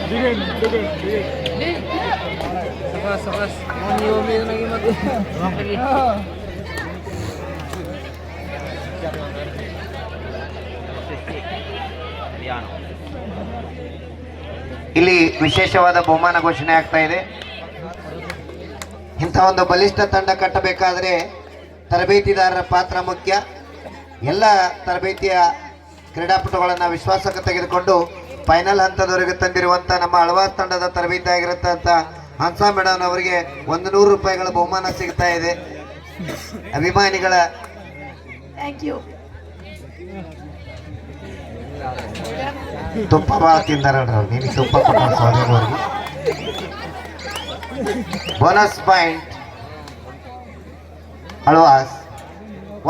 Sakas. Mami lagi lagi. ಇಲ್ಲಿ ವಿಶೇಷವಾದ ಬಹುಮಾನ ಘೋಷಣೆ ಆಗ್ತಾ ಇದೆ. ಇಂಥ ಒಂದು ಬಲಿಷ್ಠ ತಂಡ ಕಟ್ಟಬೇಕಾದ್ರೆ ತರಬೇತಿದಾರರ ಪಾತ್ರ ಮುಖ್ಯ. ಎಲ್ಲ ತರಬೇತಿಯ ಕ್ರೀಡಾಪಟುಗಳನ್ನು ವಿಶ್ವಾಸಕ್ಕೆ ತೆಗೆದುಕೊಂಡು ಫೈನಲ್ ಹಂತದವರೆಗೆ ತಂದಿರುವಂಥ ನಮ್ಮ ಅಳವಾಸ್ ತಂಡದ ತರಬೇತಿ ಆಗಿರುತ್ತಂತ ಹಂಸಾ ಮೇಡಮ್ ಅವರಿಗೆ 100 ರೂಪಾಯಿಗಳ ಬಹುಮಾನ ಸಿಗ್ತಾ ಇದೆ. ಅಭಿಮಾನಿಗಳ ಥ್ಯಾಂಕ್ ಯು. ತುಪ್ಪ ಭಾಳ ತಿಂದಾರಲ್ರಿ ನೀನು ತುಪ್ಪ ಕೊಟ್ಟ ಸೌದೆವರೆಗೆ. Bonus point ಅಳವಾಸ್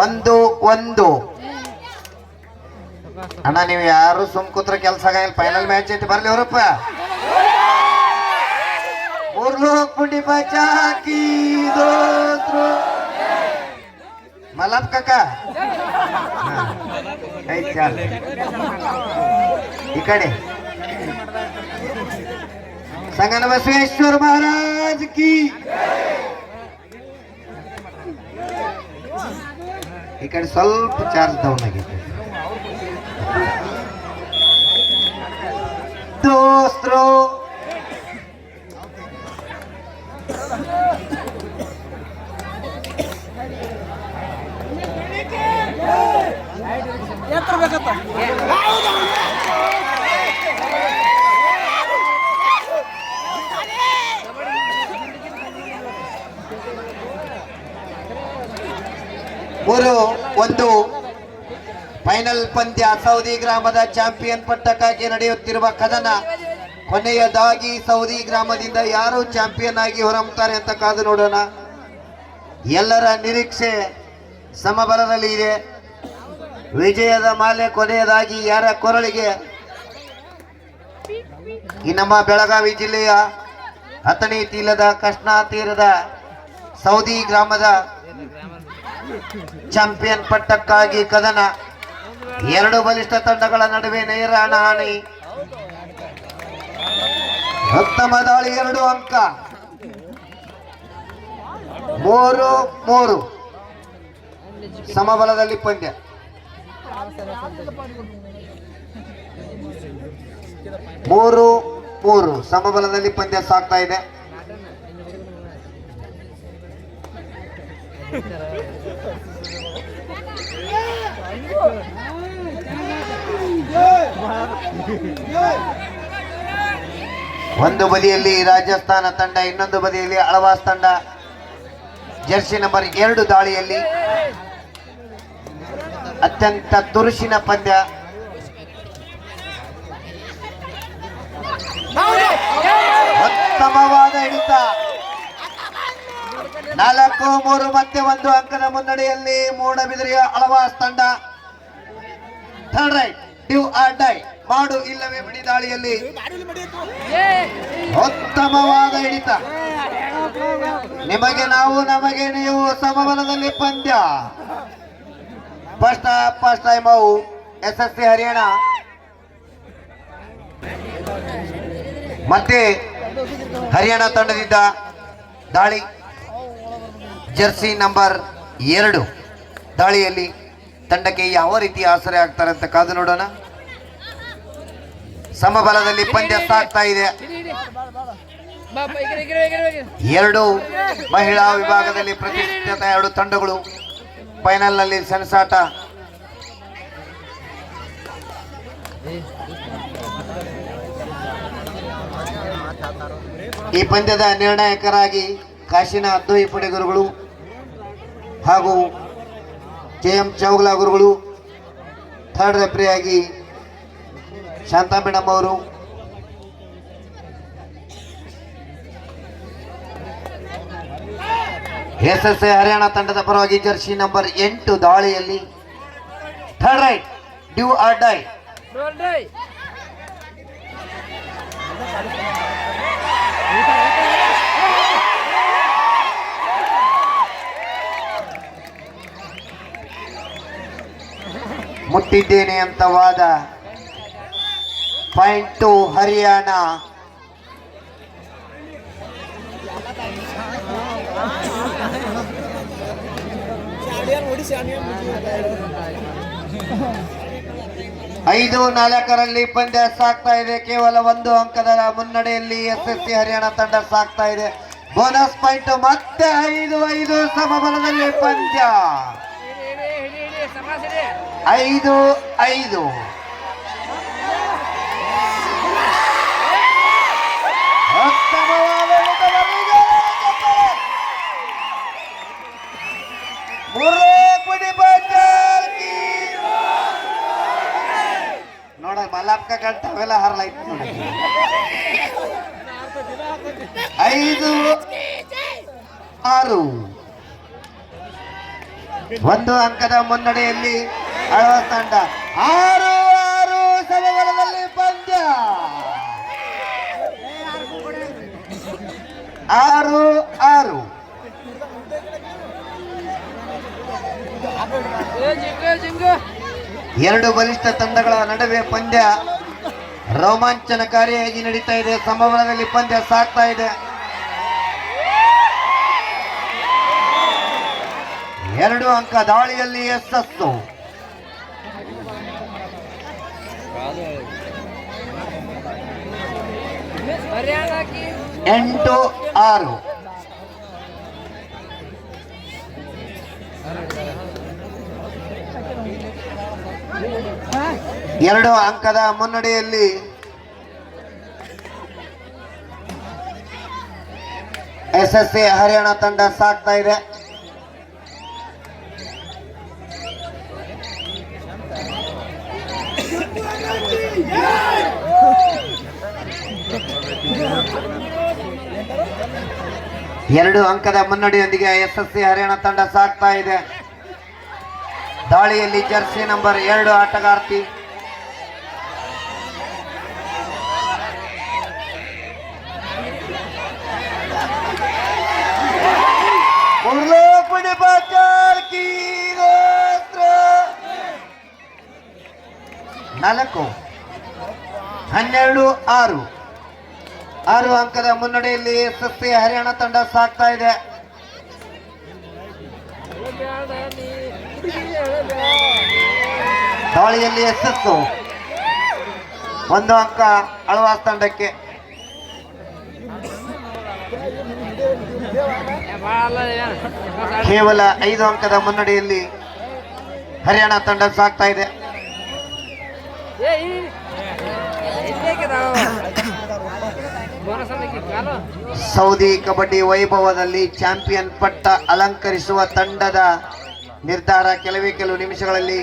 1-1. ಅಣ್ಣ ನೀವು ಯಾರು ಸುಮ್ ಕೂತ್ರ ಕೆಲಸ ಆಗಲ್ಲ. ಫೈನಲ್ ಮ್ಯಾಚ್ ಐತಿ, ಬರ್ಲಿ ಅವರಪ್ಪ. ಪುಂಡಿ ಬಚಾಕಿ ದೋಸ್ರು ಮಲಪ್ ಕಾಕ ಚಾಲ ಈ ಕಡೆ ಸಂಗನ ಬಸವೇಶ್ವರ ಮಹಾರಾಜ್ ಕಿ. ಈ ಕಡೆ ಸ್ವಲ್ಪ ಚಾರ್ಜ್ ಡೌನ್ ಆಗಿದೆ ದೋಸ್ತರು. ಮೂರು ಒಂದು ಫೈನಲ್ ಪಂದ್ಯ. ಸೌದಿ ಗ್ರಾಮದ ಚಾಂಪಿಯನ್ ಪಟ್ಟಕ್ಕಾಗಿ ನಡೆಯುತ್ತಿರುವ ಕದನ ಕೊನೆಯದಾಗಿ ಸೌದಿ ಗ್ರಾಮದಿಂದ ಯಾರು ಚಾಂಪಿಯನ್ ಆಗಿ ಹೊರಹೊಮ್ಮುತ್ತಾರೆ ಅಂತ ಕಾದು ನೋಡೋಣ. ಎಲ್ಲರ ನಿರೀಕ್ಷೆ ಸಮಬಲದಲ್ಲಿ ಇದೆ. ವಿಜಯದ ಮಾಲೆ ಕೊನೆಯದಾಗಿ ಯಾರ ಕೊರಳಿಗೆ? ಈ ನಮ್ಮ ಬೆಳಗಾವಿ ಜಿಲ್ಲೆಯ ಅಥಣಿ ತೀರದ ಕೃಷ್ಣಾ ತೀರದ ಸೌದಿ ಗ್ರಾಮದ ಚಾಂಪಿಯನ್ ಪಟ್ಟಕ್ಕಾಗಿ ಕದನ. ಎರಡು ಬಲಿಷ್ಠ ತಂಡಗಳ ನಡುವೆ ನೇರ ಹಣಾಹಣಿ. ಉತ್ತಮ ದಾಳಿ, 2 ಅಂಕ. 3-3 ಸಮಬಲದಲ್ಲಿ ಪಂದ್ಯ. ಮೂರು ಸಮಬಲದಲ್ಲಿ ಪಂದ್ಯ ಸಾಗ್ತಾ ಇದೆ. ಒಂದು ಬದಿಯಲ್ಲಿ ರಾಜಸ್ಥಾನ ತಂಡ, ಇನ್ನೊಂದು ಬದಿಯಲ್ಲಿ ಅಳವಾಸ್ ತಂಡ. ಜರ್ಸಿ ನಂಬರ್ 2 ದಾಳಿಯಲ್ಲಿ ಅತ್ಯಂತ ತುರುಸಿನ ಪಂದ್ಯ. ಉತ್ತಮವಾದ ಹಿಡಿತ. 4-3 ಮತ್ತೆ 1 ಅಂಕದ ಮುನ್ನಡೆಯಲ್ಲಿ ಮೂಡಬಿದಿರೆಯ ಅಳವಾಸ್ ತಂಡ. Third raid, do or die, ಮಾಡು ಇಲ್ಲವೇ ಬಿಡಿ ದಾಳಿಯಲ್ಲಿ ಉತ್ತಮವಾದ ಹಿಡಿತ. ನಿಮಗೆ ನಾವು, ನಮಗೆ ನೀವು ಸಮಬಲದಲ್ಲಿ ಪಂದ್ಯ. ಫಸ್ಟ್ ಟೈಮ್ ಅವು SSC ಹರಿಯಾಣ ಮತ್ತೆ ಹರಿಯಾಣ ತಂಡದಿಂದ ದಾಳಿ. ಜರ್ಸಿ ನಂಬರ್ 2 ದಾಳಿಯಲ್ಲಿ ತಂಡಕ್ಕೆ ಯಾವ ರೀತಿ ಆಸರೆ ಆಗ್ತಾರೆ ಅಂತ ಕಾದು ನೋಡೋಣ. ಸಮಬಲದಲ್ಲಿ ಪಂದ್ಯ ಸಾಗ್ತಾ ಇದೆ. 2 ಮಹಿಳಾ ವಿಭಾಗದಲ್ಲಿ ಪ್ರತಿಷ್ಠಿತ 2 ತಂಡಗಳು ಫೈನಲ್ ನಲ್ಲಿ ಸೆಣಸಾಟ. ಈ ಪಂದ್ಯದ ನಿರ್ಣಾಯಕರಾಗಿ ಕಾಶಿನ ಅದ್ದೋಯಿ ಪಡೆ ಗುರುಗಳು ಹಾಗೂ KM ಚೌಗಲಾ ಗುರುಗಳು, ಥರ್ಡ್ ರೆಫ್ರಿಯಾಗಿ ಶಾಂತಾ ಮೇಡಮ್ ಅವರು, SSC ಹರಿಯಾಣ ತಂಡದ ಪರವಾಗಿ ಜರ್ಸಿ ನಂಬರ್ 8 ದಾಳಿಯಲ್ಲಿ third raid, do or die. ಮುಟ್ಟಿದ್ದೇನೆ ಅಂತ ವಾದ. ಪಾಯಿಂಟ್ ಟು ಹರಿಯಾಣ, 5-4ರಲ್ಲಿ ಪಂದ್ಯ ಸಾಗ್ತಾ ಇದೆ. ಕೇವಲ 1 ಅಂಕದ ಮುನ್ನಡೆಯಲ್ಲಿ SSC ಹರಿಯಾಣ ತಂಡ ಸಾಗ್ತಾ ಇದೆ. ಬೋನಸ್ ಪಾಯಿಂಟ್ ಮತ್ತೆ 5-5 ಸಮಬಲದಲ್ಲಿ ಪಂದ್ಯ. 5-5 ನೋಡ ಮಲಾಪ್ಕ ಗಂಟವೆಲ್ಲ ಹರಲಾಯ್ತು ನೋಡಿ. 5-6 1 ಅಂಕದ ಮುನ್ನಡೆಯಲ್ಲಿ ಆಳ್ವಾಸ್ ತಂಡ. 6-6 ಸಮಬಲದಲ್ಲಿ ಪಂದ್ಯ. 6-6 ಎರಡು ಬಲಿಷ್ಠ ತಂಡಗಳ ನಡುವೆ ಪಂದ್ಯ ರೋಮಾಂಚನಕಾರಿಯಾಗಿ ನಡೀತಾ ಇದೆ. ಸಮಬಲದಲ್ಲಿ ಪಂದ್ಯ ಸಾಗ್ತಾ ಇದೆ. 2 ಅಂಕ ದಾಳಿಯಲ್ಲಿ ಯಶಸ್ಸು. 8-6 2 ಅಂಕದ ಮುನ್ನಡೆಯಲ್ಲಿ SSC ಹರಿಯಾಣ ತಂಡ ಸಾಗ್ತಾ ಇದೆ. ಎರಡು ಅಂಕದ ಮುನ್ನಡೆಯೊಂದಿಗೆ SSC ಹರಿಯಾಣ ತಂಡ ಸಾಗ್ತಾ ಇದೆ. ದಾಳಿಯಲ್ಲಿ ಜರ್ಸಿ ನಂಬರ್ 2 ಆಟಗಾರ್ತಿ ನಾಲ್ಕು 12-6 6 ಅಂಕದ ಮುನ್ನಡೆಯಲ್ಲಿ SSC ಹರಿಯಾಣ ತಂಡ ಸಾಗ್ತಾ ಇದೆ. ದಾಳಿಯಲ್ಲಿ ಯಶಸ್ಸು. 1 ಅಂಕ ಆಳ್ವಾಸ್ ತಂಡಕ್ಕೆ. ಕೇವಲ 5 ಅಂಕದ ಮುನ್ನಡೆಯಲ್ಲಿ ಹರಿಯಾಣ ತಂಡ ಸಾಗ್ತಾ ಇದೆ. ಸೌದಿ ಕಬಡ್ಡಿ ವೈಭವದಲ್ಲಿ ಚಾಂಪಿಯನ್ ಪಟ್ಟ ಅಲಂಕರಿಸುವ ತಂಡದ ನಿರ್ಧಾರ ಕೆಲವೇ ಕೆಲವು ನಿಮಿಷಗಳಲ್ಲಿ.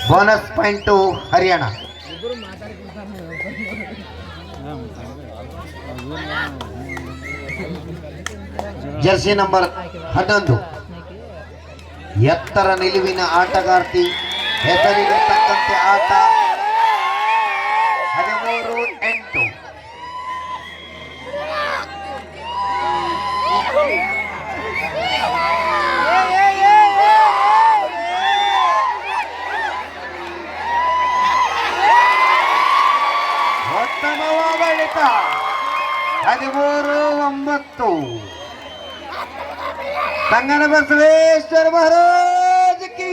Bonus point Haryana. Jersey number 11 ಎತ್ತರ ನಿಲುವಿನ ಆಟಗಾರ್ತಿ. ಹೆಸರಿಗೆ ತಕ್ಕಂತೆ ಆಟ. 13-8 ಉತ್ತಮವಾದ 13-9 ತಂಗನ ಬಸವೇಶ್ವರ ಮಹಾರಾಜ್ ಕಿ.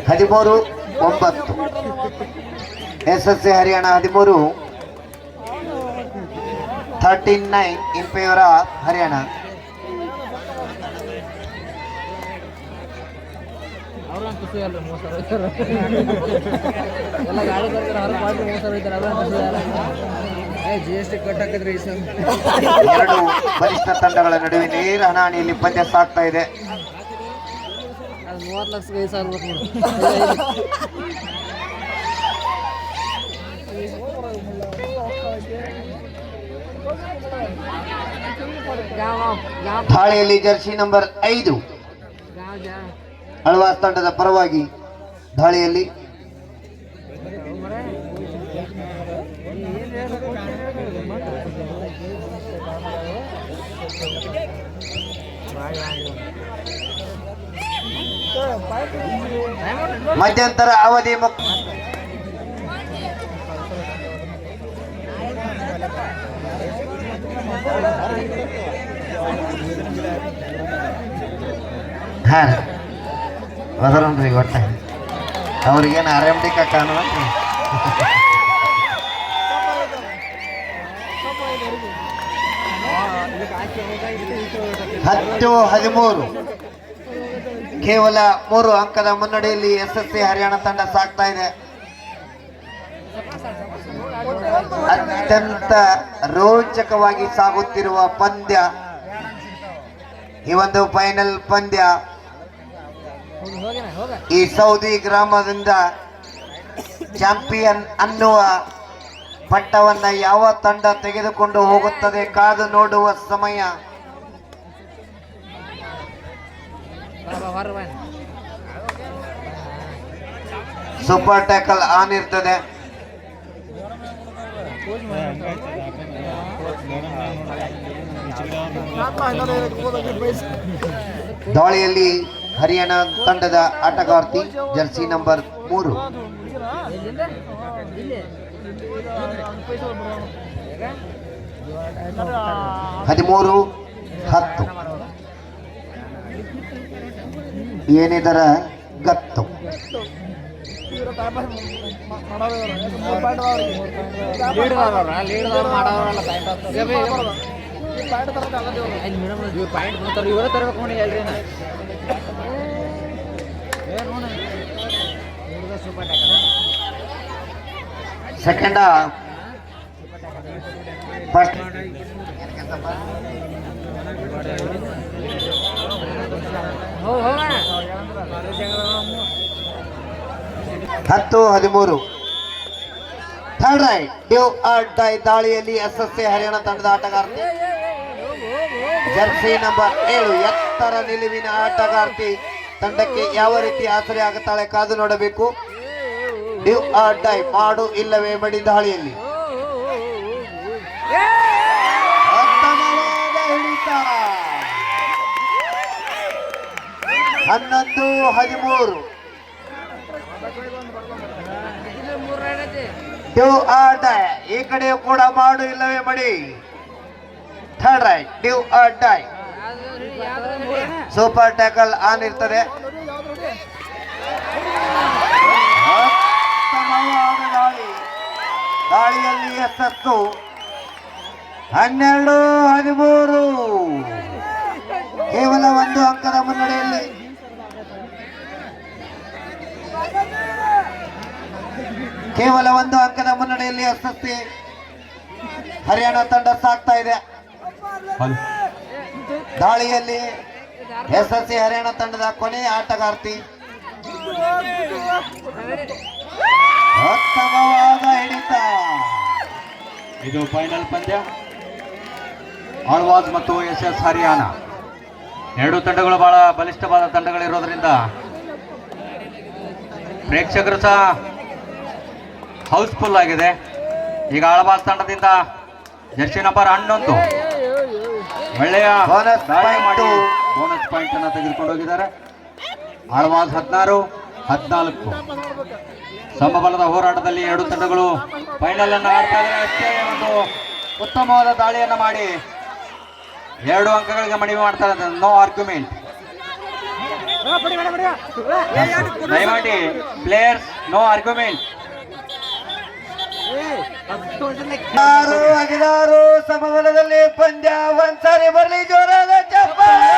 ಹದಿಮೂರು 9 SSC Haryana 13-9 in favour of Haryana. ಎರಡು ಬಲಿಷ್ಠ ತಂಡಗಳ ನಡುವೆ ನೇರ ಹಣಾಣಿಯಲ್ಲಿ ಪಂದ್ಯ ಸಾಗ್ತಾ ಇದೆ. 30 ಲಕ್ಷ ದಾಳಿಯಲ್ಲಿ ಜರ್ಸಿ ನಂಬರ್ 5 ಆಳ್ವಾಸ್ ತಂಡದ ಪರವಾಗಿ ದಾಳಿಯಲ್ಲಿ ಮಧ್ಯಂತರ ಅವಧಿ ಹಾ ಅದರನ್ರಿ ಒಟ್ಟ ಅವ್ರಿಗೇನು ಆರಾಮ್ಡಿಕ ಕಾಣುವ 10-13 ಕೇವಲ 3 ಅಂಕದ ಮುನ್ನಡೆಯಲ್ಲಿ ಎಸ್ಎಸ್ಸಿ ಹರಿಯಾಣ ತಂಡ ಸಾಗ್ತಾ ಇದೆ. ಅತ್ಯಂತ ರೋಚಕವಾಗಿ ಸಾಗುತ್ತಿರುವ ಪಂದ್ಯ ಈ ಒಂದು ಫೈನಲ್ ಪಂದ್ಯ. ಈ ಸೌದಿ ಗ್ರಾಮದಿಂದ ಚಾಂಪಿಯನ್ ಅನ್ನುವ ಪಟ್ಟವನ್ನ ಯಾವ ತಂಡ ತೆಗೆದುಕೊಂಡು ಹೋಗುತ್ತದೆ ಕಾದು ನೋಡುವ ಸಮಯ. ಸೂಪರ್ ಟ್ಯಾಕಲ್ ಆನ್ ಇರ್ತದೆ. ದಾಳಿಯಲ್ಲಿ ಹರಿಯಾಣ ತಂಡದ ಆಟಗಾರ್ತಿ ಜರ್ಸಿ ನಂಬರ್ 3 13-10 ಏನಿದರ ಗತ್ತು. Second first 10-13 third raid do or die ದಾಳಿಯಲ್ಲಿ ಎಸ್ಎಸ್ಸಿ ಹರಿಯಾಣ ತಂಡದ ಆಟಗಾರ್ತಿ ಜರ್ಸಿ ನಂಬರ್ 7 ಎತ್ತರ ನಿಲುವಿನ ಆಟಗಾರ್ತಿ ತಂಡಕ್ಕೆ ಯಾವ ರೀತಿ ಆಸರೆ ಆಗುತ್ತಾಳೆ ಕಾದು ನೋಡಬೇಕು. ಡ್ಯೂ ಆರ್ ಡೈ ಮಾಡು ಇಲ್ಲವೇ ಮಡಿ ದಾಳಿಯಲ್ಲಿ ಉತ್ತಮವಾದ ಹಿಡಿತ. 11-13 ಡ್ಯೂ ಆರ್ ಡೈ. ಈ ಕಡೆಯೂ ಕೂಡ ಮಾಡು ಇಲ್ಲವೇ ಮಡಿ. Third raid do or die. Super tackle on ಇರ್ತದೆ. ಉತ್ತಮವಾದ ದಾಳಿ. ದಾಳಿಯಲ್ಲಿ ಎಸ್ಎಸ್ಸು 12-13 ಕೇವಲ 1 ಅಂಕದ ಮುನ್ನಡೆಯಲ್ಲಿ. ಕೇವಲ 1 ಅಂಕದ ಮುನ್ನಡೆಯಲ್ಲಿ ಎಸ್ಎಸ್ಸಿ ಹರಿಯಾಣ ತಂಡ ಸಾಗ್ತಾ ಇದೆ. ದಾಳಿಯಲ್ಲಿ ಎಸ್ಎಸ್ಸಿ ಹರಿಯಾಣ ತಂಡದ ಕೊನೆಯ ಆಟಗಾರ್ತಿ ಉತ್ತಮವಾದ ಹಿಡಿತ. ಇದು ಫೈನಲ್ ಪಂದ್ಯ. ಆಳ್ವಾಸ್ ಮತ್ತು ಎಸ್ಎಸ್ ಹರಿಯಾಣ ಎರಡು ತಂಡಗಳು ಬಹಳ ಬಲಿಷ್ಠವಾದ ತಂಡಗಳಿರೋದ್ರಿಂದ ಪ್ರೇಕ್ಷಕರು ಸಹ ಹೌಸ್ಫುಲ್ ಆಗಿದೆ. ಈಗ ಆಳ್ವಾಸ್ ತಂಡದಿಂದ ಜರ್ಸಿ ನಂಬರ್ 11 ಒಳ್ಳೆಯ ದಾಳಿ ಮಾಡಿ ಬೋನಸ್ ಪಾಯಿಂಟ್ ಅನ್ನು ತೆಗೆದುಕೊಂಡು ಹೋಗಿದ್ದಾರೆ. ಆಳ್ವಾಸ್ 16-14 ಸಮಬಲದ ಹೋರಾಟದಲ್ಲಿ ಎರಡು ತಂಡಗಳು ಫೈನಲ್ ಅನ್ನು ಆಡ್ತಾ ಇದ್ದಾರೆ. ಅಷ್ಟೇ ಒಂದು ಉತ್ತಮವಾದ ದಾಳಿಯನ್ನು ಮಾಡಿ 2 ಅಂಕಗಳಿಗೆ ಮನವಿ ಮಾಡ್ತಾ ಇದ್ದಾರೆ. No argument. ದಯಮಾಡಿ ಪ್ಲೇಯರ್ಸ್ ನೋ ಆರ್ಗ್ಯುಮೆಂಟ್. 16 ಸಮಬಲದಲ್ಲಿ ಪಂದ್ಯ ಒಂದ್ಸಾರಿ ಬರಲಿ ಜೋರಾದ ಚಪ್ಪಾಳೆ.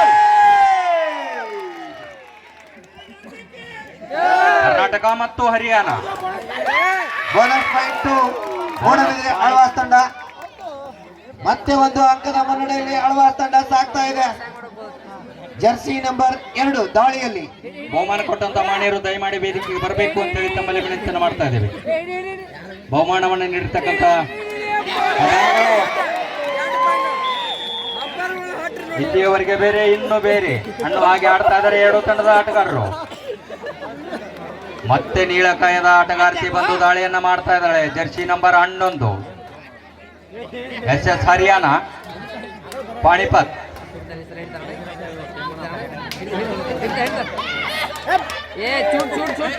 ಕರ್ನಾಟಕ ಮತ್ತು ಹರಿಯಾಣ ಬೋನಸ್ ಪಾಯಿಂಟ್ ಮೂಡಲಿದೆ ಆಳ್ವಾಸ್ ತಂಡ. ಮತ್ತೆ 1 ಅಂಕದ ಮುನ್ನಡೆಯಲ್ಲಿ ಆಳ್ವಾಸ್ ತಂಡ ಸಾಗ್ತಾ ಇದೆ. ಜರ್ಸಿ ನಂಬರ್ 2 ದಾಳಿಯಲ್ಲಿ ಬಹುಮಾನ ಕೊಟ್ಟಂತ ಮಾನ್ಯರು ದಯಮಾಡಿ ವೇದಿಕೆಗೆ ಬರಬೇಕು ಅಂತೇಳಿ ತಮ್ಮಲ್ಲಿ ವಿನಂತಿಯನ್ನು ಮಾಡ್ತಾ ಇದ್ದೇವೆ. ಬಹುಮಾನವನ್ನು ನೀಡಿರ್ತಕ್ಕಂಥ ಇಲ್ಲಿಯವರೆಗೆ ಬೇರೆ ಇನ್ನು ಬೇರೆ ಅನ್ನೋ ಹಾಗೆ ಆಡ್ತಾ ಇದ್ದಾರೆ ಎರಡು ತಂಡದ ಆಟಗಾರರು. ಮತ್ತೆ ನೀಳಕಾಯದ ಆಟಗಾರ್ತಿ ಬಂದು ದಾಳಿಯನ್ನ ಮಾಡ್ತಾ ಇದ್ದಾಳೆ. Jersey number 11 SS Haryana Panipat. ಏ ಚೂಟ್ ಚೂಟ್ ಚೂಟ್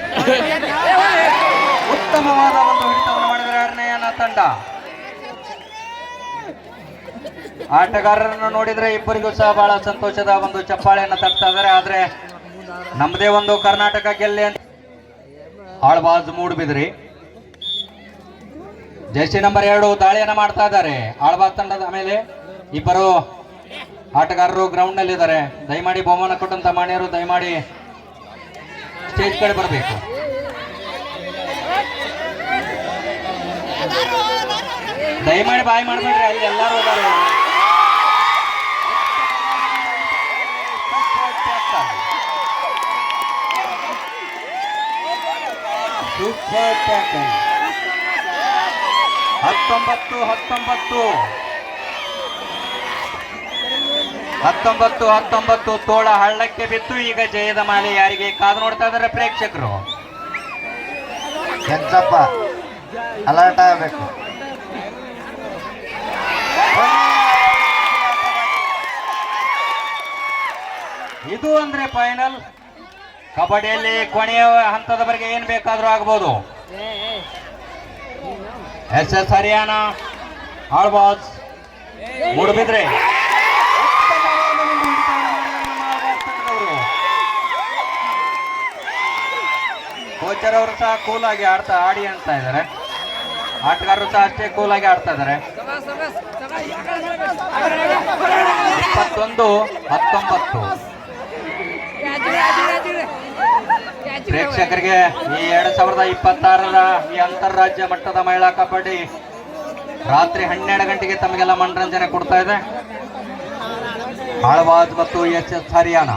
ಉತ್ತಮವಾದ ಒಂದು ಹಿಡಿತವನ್ನು ಮಾಡಿದರೆ ಅರ್ನಯನ ತಂಡ. ಆಟಗಾರರನ್ನು ನೋಡಿದ್ರೆ ಇಬ್ಬರಿಗೂ ಸಹ ಬಹಳ ಸಂತೋಷದ ಒಂದು ಚಪ್ಪಾಳೆಯನ್ನು ತಟ್ತಾ ಇದ್ದಾರೆ. ಆದ್ರೆ ನಮ್ಮದೇ ಒಂದು ಕರ್ನಾಟಕ ಗೆಲ್ಲಿ ಅಂತ ಆಳ್ವಾಜ್ ಮೂಡ್ಬಿದ್ರಿ. ಜರ್ಸಿ ನಂಬರ್ 2 ದಾಳಿಯನ್ನ ಮಾಡ್ತಾ ಇದ್ದಾರೆ ಆಳ್ವಾಜ್ ತಂಡದ ಮೇಲೆ. ಇಬ್ಬರು ಆಟಗಾರರು ಗ್ರೌಂಡ್ ನಲ್ಲಿ ಇದ್ದಾರೆ. ದಯಮಾಡಿ ಬಹುಮಾನ ಕೊಟ್ಟಂತ ಮಾನ್ಯರು ದಯಮಾಡಿ ಸ್ಟೇಜ್ ಕಡೆ ಬರಬೇಕು. ದಯಮಾಡಿ ಬಾಯಿ ಮಾಡಬೇಡ್ರಿ, ಅಲ್ಲಿ ಎಲ್ಲರೂ ಇದ್ದಾರೆ. Super tackle. 19 ತೋಳ ಹಳ್ಳಕ್ಕೆ ಬಿತ್ತು. ಈಗ ಜಯದ ಮಾಲೆ ಯಾರಿಗೆ ಕಾದು ನೋಡ್ತಾ ಇದ್ದಾರೆ ಪ್ರೇಕ್ಷಕರು. ಕೆಂಚಪ್ಪ ಅಲರ್ಟ್ ಆಗಬೇಕು. ಇದು ಅಂದ್ರೆ ಫೈನಲ್. ಕಬಡ್ಡಿಯಲ್ಲಿ ಕೊನೆಯ ಹಂತದವರೆಗೆ ಏನ್ ಬೇಕಾದ್ರೂ ಆಗ್ಬೋದು. SS ಹರಿಯಾಣ ಆಳ್ವಾಜ್ ಮೂಡಬಿದ್ರೆ ಕೋಚರ್ ಅವರು ಸಹ ಕೂಲ್ ಆಗಿ ಆಡಿ ಅಂತ ಇದ್ದಾರೆ. ಆಟಗಾರರು ಸಹ ಅಷ್ಟೇ ಕೂಲ್ ಆಗಿ ಆಡ್ತಾ ಇದ್ದಾರೆ. 21-19 ಪ್ರೇಕ್ಷಕರಿಗೆ ಈ 2026ರ ಈ ಅಂತಾರಾಜ್ಯ ಮಟ್ಟದ ಮಹಿಳಾ ಕಬಡ್ಡಿ ರಾತ್ರಿ 12 ಗಂಟೆಗೆ ತಮಗೆಲ್ಲ ಮನರಂಜನೆ ಕೊಡ್ತಾ ಇದೆ. ಆಳ್ವಾಜ್ ಮತ್ತು SS ಹರಿಯಾಣ.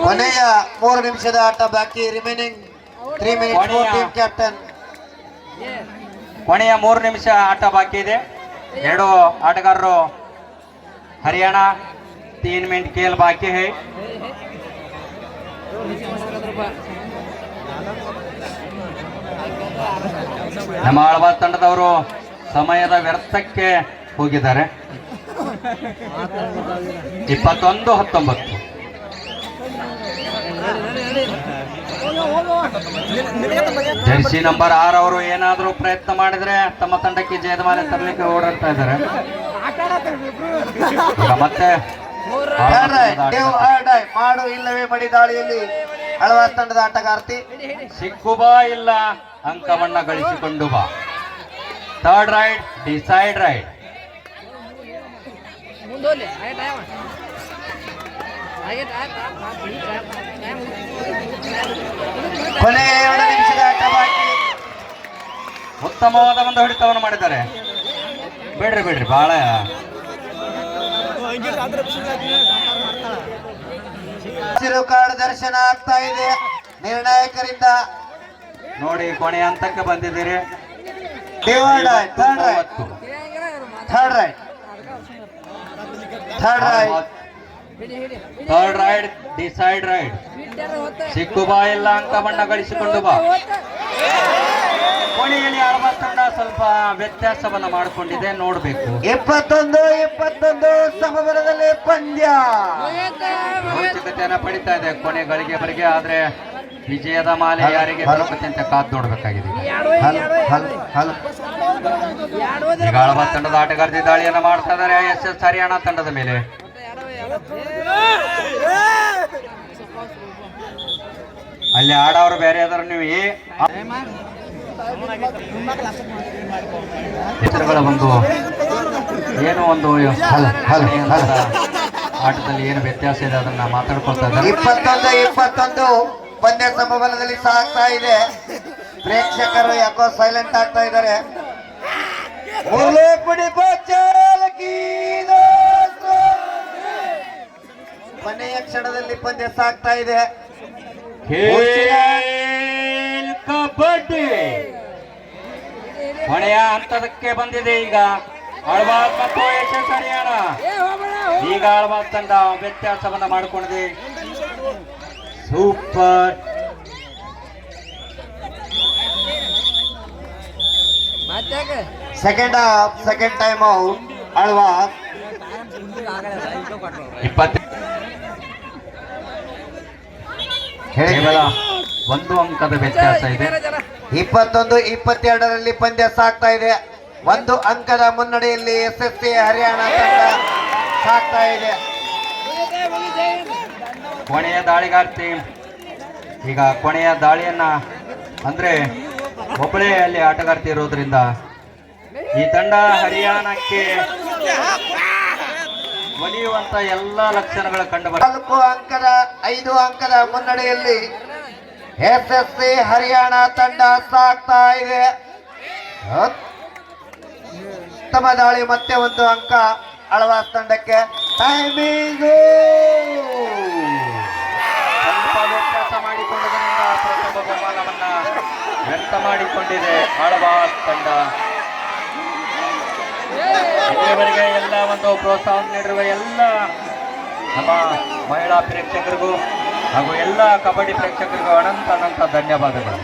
ಕೊನೆಯ 3 ನಿಮಿಷದ ಆಟ ಬಾಕಿ. Remaining 3 minutes for team captain. ಕೊನೆಯ 3 ನಿಮಿಷ ಆಟ ಬಾಕಿ ಇದೆ. 2 ಆಟಗಾರರು हरियाणा 3 मिनट खेल बाकी है. ನಮ್ಮ ಆಳ್ವಾಜ್ ತಂಡದವರು ಸಮಯದ ವ್ಯರ್ಥಕ್ಕೆ ಹೋಗಿದ್ದಾರೆ. 21-19 ಜರ್ಸಿ ನಂಬರ್ 6 ಅವರು ಏನಾದರೂ ಪ್ರಯತ್ನ ಮಾಡಿದ್ರೆ ತಮ್ಮ ತಂಡಕ್ಕೆ ಜಯದ ಮಾಲೆ ತರಲಿಕ್ಕೆ ಓಡಾಡ್ತಾ ಇದ್ದಾರೆ. ಈಗ ಮತ್ತೆ ಮಾಡು ಇಲ್ಲವೇ ಮಡಿ ದಾಳಿಯಲ್ಲಿ ಆಳ್ವಾಜ್ ತಂಡದ ಆಟಗಾರ್ತಿ. ಸಿಕ್ಕು ಬಾ ಇಲ್ಲ ಅಂಕವನ್ನ ಗಳಿಸಿಕೊಂಡು ಬಾ. Third raid decide raid. ಕೊನೆಯ 2 ನಿಮಿಷದ ಆಟ ಬಾಕಿ. ಉತ್ತಮವಾದ ಒಂದು ಹಿಡಿತವನ್ನು ಮಾಡಿದ್ದಾರೆ. ಬಿಡ್ರಿ ಬಹಳ ಹಸಿರು ಕಾರ್ಡ್ ದರ್ಶನ ಆಗ್ತಾ ಇದೆ ನಿರ್ಣಾಯಕರಿಂದ. ನೋಡಿ ಕೊನೆಯ ಹಂತಕ್ಕೆ ಬಂದಿದ್ದೀರಿ. Third raid decide raid. ಸಿಕ್ಕು ಬಾ ಇಲ್ಲ ಅಂಕವನ್ನ ಗಳಿಸಿಕೊಂಡು ಬಾ. ಕೊನೆಯಲ್ಲಿ ಆಳ್ವಾಜ್ ತಂಡ ಸ್ವಲ್ಪ ವ್ಯತ್ಯಾಸವನ್ನ ಮಾಡಿಕೊಂಡಿದೆ, ನೋಡ್ಬೇಕು. 21-21 ಸಮಬಲದಲ್ಲಿ ಪಂದ್ಯ. ರೋಚಕತೆಯನ್ನ ಪಡಿತಾ ಇದೆ ಕೊನೆ ಗಳಿಗೆವರೆಗೆ. ಆದ್ರೆ ವಿಜಯದ ಮಾಲೆ ಯಾರಿಗೆ ಬರುತ್ತದೆ ಅಂತ ಕಾದು ನೋಡ್ಬೇಕಾಗಿದೆ. ಈಗ ಆಳ್ವಾಜ್ ತಂಡದ ಆಟಗಾರ್ತಿ ದಾಳಿಯನ್ನ ಮಾಡ್ತಾ ಇದ್ದಾರೆ SS ಹರಿಯಾಣ ತಂಡದ ಮೇಲೆ. ಅಲ್ಲಿ ಆಡೋರು ಬೇರೆ ಆದ್ರೆ ನೀವು ಹೆಸರುಗಳ ಒಂದು ಏನೋ ಒಂದು ಆಟದಲ್ಲಿ ಏನು ವ್ಯತ್ಯಾಸ ಇದೆ ಅದನ್ನ ಮಾತಾಡ್ಕೊಳ್ತಾ ಇದ್ದಾರೆ. 21-21 ಪಂದ್ಯ ಸಮಬಲದಲ್ಲಿ ಸಾಗ್ತಾ ಇದೆ. ಪ್ರೇಕ್ಷಕರು ಯಾಕೋ ಸೈಲೆಂಟ್ ಆಗ್ತಾ ಇದ್ದಾರೆ. ಕೊನೆಯ ಕ್ಷಣದಲ್ಲಿ ಪಂದ್ಯ ಸಾಗ್ತಾ ಇದೆ. ಕಬಡ್ಡಿ ಕೊನೆಯ ಹಂತಕ್ಕೆ ಬಂದಿದೆ. ಈಗ ಆಳ್ವಾಜ್ ಮತ್ತು SS ಹರಿಯಾಣ. ಈಗ ಆಳ್ವಾಜ್ ತಂಡ ವ್ಯತ್ಯಾಸವನ್ನ ಮಾಡಿಕೊಂಡಿದೆ. Super second half second time out Alvas. 20 ಕೇವಲ 1 ಅಂಕದ ವ್ಯತ್ಯಾಸ ಇದೆ. 21-22ರಲ್ಲಿ ಪಂದ್ಯ ಸಾಗ್ತಾ ಇದೆ. 1 ಅಂಕದ ಮುನ್ನಡೆಯಲ್ಲಿ SSC ಹರಿಯಾಣ ತಂಡ ಸಾಗ್ತಾ ಇದೆ. ಕೊನೆಯ ದಾಳಿಗಾರ್ತಿ ಈಗ ಕೊನೆಯ ದಾಳಿಯನ್ನ ಅಂದ್ರೆ ಒಬ್ಬಳೇ ಅಲ್ಲಿ ಆಟಗಾರ್ತಿ ಇರೋದ್ರಿಂದ ಈ ತಂಡ ಹರಿಯಾಣಕ್ಕೆ ಒಲಿಯುವಂತ ಎಲ್ಲ ಲಕ್ಷಣಗಳು ಕಂಡು 5 ಅಂಕದ ಮುನ್ನಡೆಯಲ್ಲಿ SSC ಹರಿಯಾಣ ತಂಡ ಸಾಗ್ತಾ ಇದೆ. ಉತ್ತಮ ದಾಳಿ, ಮತ್ತೆ 1 ಅಂಕ ಆಳ್ವಾಸ್ ತಂಡಕ್ಕೆ. ಟೈಮಿಂಗ್ ಸ್ವಲ್ಪ ವ್ಯತ್ಯಾಸ ಮಾಡಿಕೊಂಡದರಿಂದ ಪ್ರಥಮ ಬಹುಮಾನವನ್ನ ವ್ಯರ್ಥ ಮಾಡಿಕೊಂಡಿದೆ ಆಳ್ವಾಸ್ ತಂಡ. ಇಲ್ಲಿಯವರೆಗೆ ಎಲ್ಲ ಒಂದು ಪ್ರೋತ್ಸಾಹ ನೀಡಿರುವ ಎಲ್ಲ ನಮ್ಮ ಮಹಿಳಾ ಪ್ರೇಕ್ಷಕರಿಗೂ ಹಾಗೂ ಎಲ್ಲ ಕಬಡ್ಡಿ ಪ್ರೇಕ್ಷಕರಿಗೂ ಅನಂತ ಧನ್ಯವಾದಗಳು.